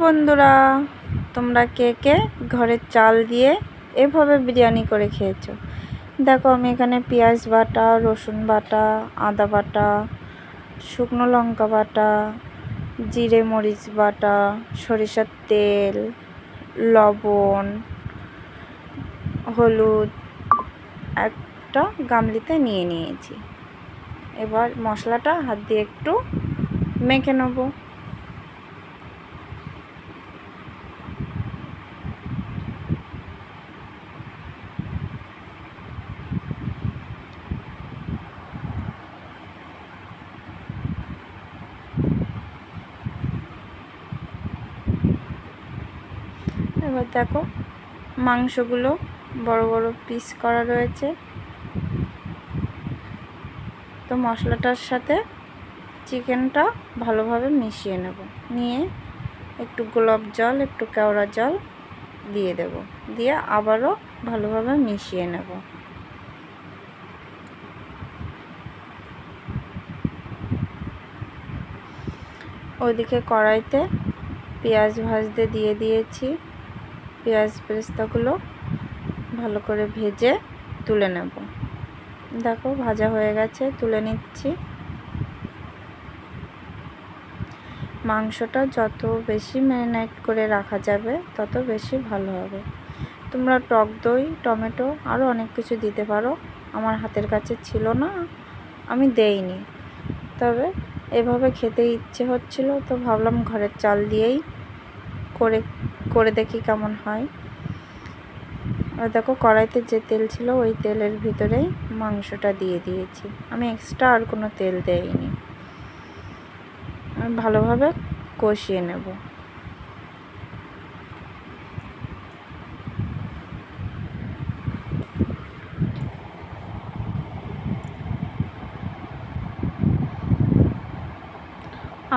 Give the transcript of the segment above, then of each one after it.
বন্ধুরা, তোমরা কে কে ঘরের চাল দিয়ে এভাবে বিরিয়ানি করে খেয়েছো? দেখো, আমি এখানে পেঁয়াজ বাটা, রসুন বাটা, আদা বাটা, শুকনো লঙ্কা বাটা, জিরে মরিচ বাটা, সরিষার তেল, লবণ, হলুদ একটা গামলিতে নিয়ে নিয়েছি। এবার মশলাটা হাত দিয়ে একটু মেখে নেবো। এবার দেখো, মাংসগুলো বড় বড় পিস করা রয়েছে। তো মশলাটার সাথে চিকেনটা ভালোভাবে মিশিয়ে নেব। নিয়ে একটু গোলাপ জল, একটু কেওড়া জল দিয়ে দেব। দিয়ে আবারও ভালোভাবে মিশিয়ে নেব। ওইদিকে কড়াইতে পেঁয়াজ ভাজতে দিয়ে দিয়েছি। পেঁয়াজ পেস্তাগুলো ভালো করে ভেজে তুলে নেব। দেখো, ভাজা হয়ে গেছে, তুলে নিচ্ছি। মাংসটা যত বেশি ম্যারিনেট করে রাখা যাবে তত বেশি ভালো হবে। তোমরা টক দই, টমেটো আরও অনেক কিছু দিতে পারো। আমার হাতের কাছে ছিল না, আমি দেইনি। তবে এভাবে খেতে ইচ্ছে হচ্ছিল, তো ভাবলাম ঘরের চাল দিয়েই করে দেখি কেমন হয়। আর দেখো, কড়াইতে যে তেল ছিল ওই তেলের ভিতরেই মাংসটা দিয়ে দিয়েছি। আমি এক্সট্রা আর কোনো তেল দেইনি। ভালোভাবে কষিয়ে নেব।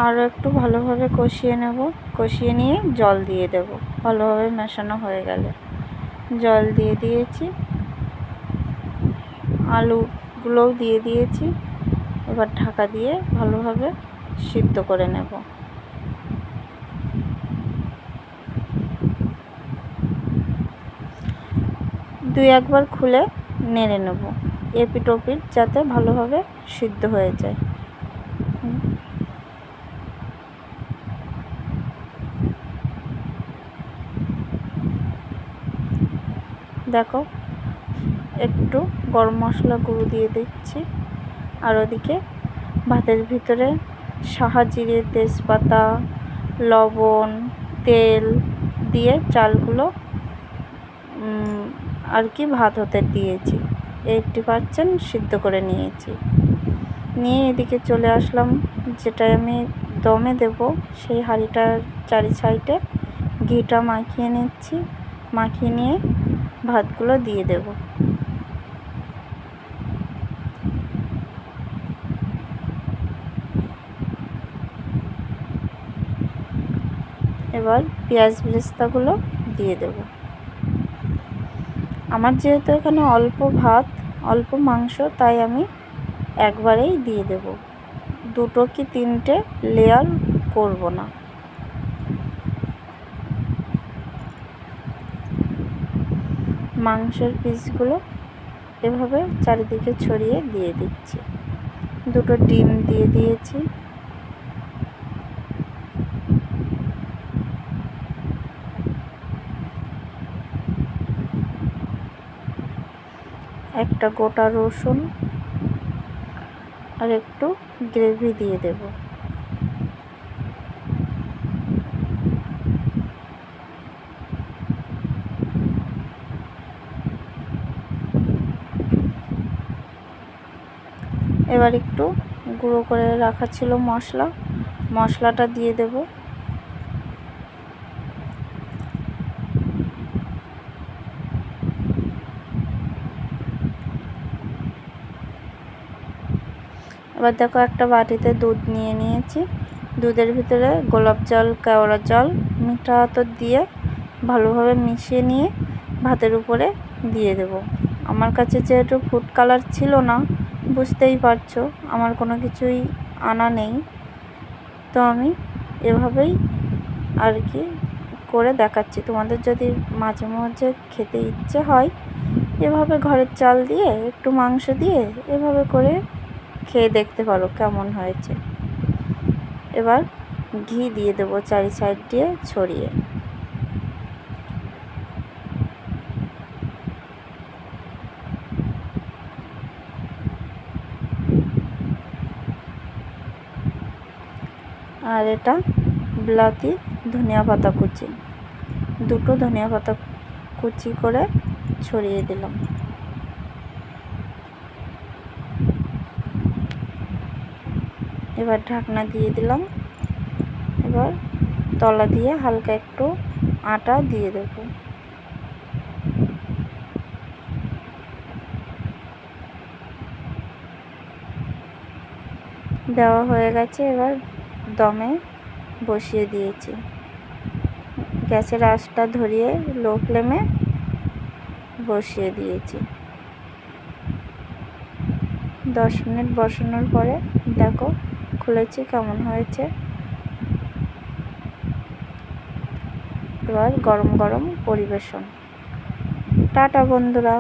আরও একটু ভালোভাবে কষিয়ে নেব। কষিয়ে নিয়ে জল দিয়ে দেব। ভালোভাবে মেশানো হয়ে গেলে জল দিয়ে দিয়েছি। আলুগুলোও দিয়ে দিয়েছি। এবার ঢাকা দিয়ে ভালোভাবে সিদ্ধ করে নেব। দুই একবার খুলে নেড়ে নেব, এপিট ওপিট যাতে ভালোভাবে সিদ্ধ হয়ে যায়। দেখো, একটু গরম মশলা গুঁড়ো দিয়ে দিচ্ছি। আর ওদিকে ভাতের ভিতরে সাহাজিরে, তেজপাতা, লবণ, তেল দিয়ে চালগুলো আর কি ভাত হতে দিয়েছি। 80% সিদ্ধ করে নিয়েছি। নিয়ে এদিকে চলে আসলাম, যেটায় আমি দমে দেব সেই হাঁড়িটার চারি সাইডে ঘিটা মাখিয়ে নিচ্ছি। মাখিয়ে নিয়ে ভাতগুলো দিয়ে দেব। এবার পেঁয়াজ বেরেস্তাগুলো দিয়ে দেব। আমার যেহেতু এখানে অল্প ভাত, অল্প মাংস, তাই আমি একবারেই দিয়ে দেব। 2 কি 3টে লেয়ার করব না। মাংসের পিসগুলো এভাবে চারিদিকে ছড়িয়ে দিয়ে দিচ্ছি। 2টো ডিম দিয়ে দিয়েছি। একটা গোটা রসুন আর একটু গ্রেভি দিয়ে দেব। এবার একটু গুঁড়ো করে রাখা ছিল মশলাটা দিয়ে দেব। এবার দেখো, একটা বাটিতে দুধ নিয়ে নিয়েছি। দুধের ভিতরে গোলাপ জল, কেওড়া জল, মিঠা আতর দিয়ে ভালোভাবে মিশিয়ে নিয়ে ভাতের উপরে দিয়ে দেব। আমার কাছে যেহেতু ফুড কালার ছিল না, বুঝতেই পারছো আমার কোনো কিছুই আনা নেই, তো আমি এভাবেই আর কি করে দেখাচ্ছি। তোমাদের যদি মাঝে মাঝে খেতে ইচ্ছে হয় এভাবে ঘরের চাল দিয়ে একটু মাংস দিয়ে এভাবে করে খেয়ে দেখতে পারো কেমন হয়েছে। এবার ঘি দিয়ে দেবো চারি সাইড দিয়ে ছড়িয়ে। আর এটা বিলাতি ধনিয়া পাতা কুচি, দুটো ধনিয়া পাতা কুচি করে ছড়িয়ে দিলাম। এবার ঢাকনা দিয়ে দিলাম। এবার তলা দিয়ে হালকা একটু আটা দিয়ে দেব। দেওয়া হয়ে গেছে। এবার দমে বসিয়ে দিয়েছি। গ্যাসের আঁচটা ধরিয়ে লো ফ্লেমে বসিয়ে দিয়েছি। 10 মিনিট বসানোর পরে দেখো খুলেছি কেমন হয়েছে। এবার গরম গরম পরিবেশন। টাটা বন্ধুরা।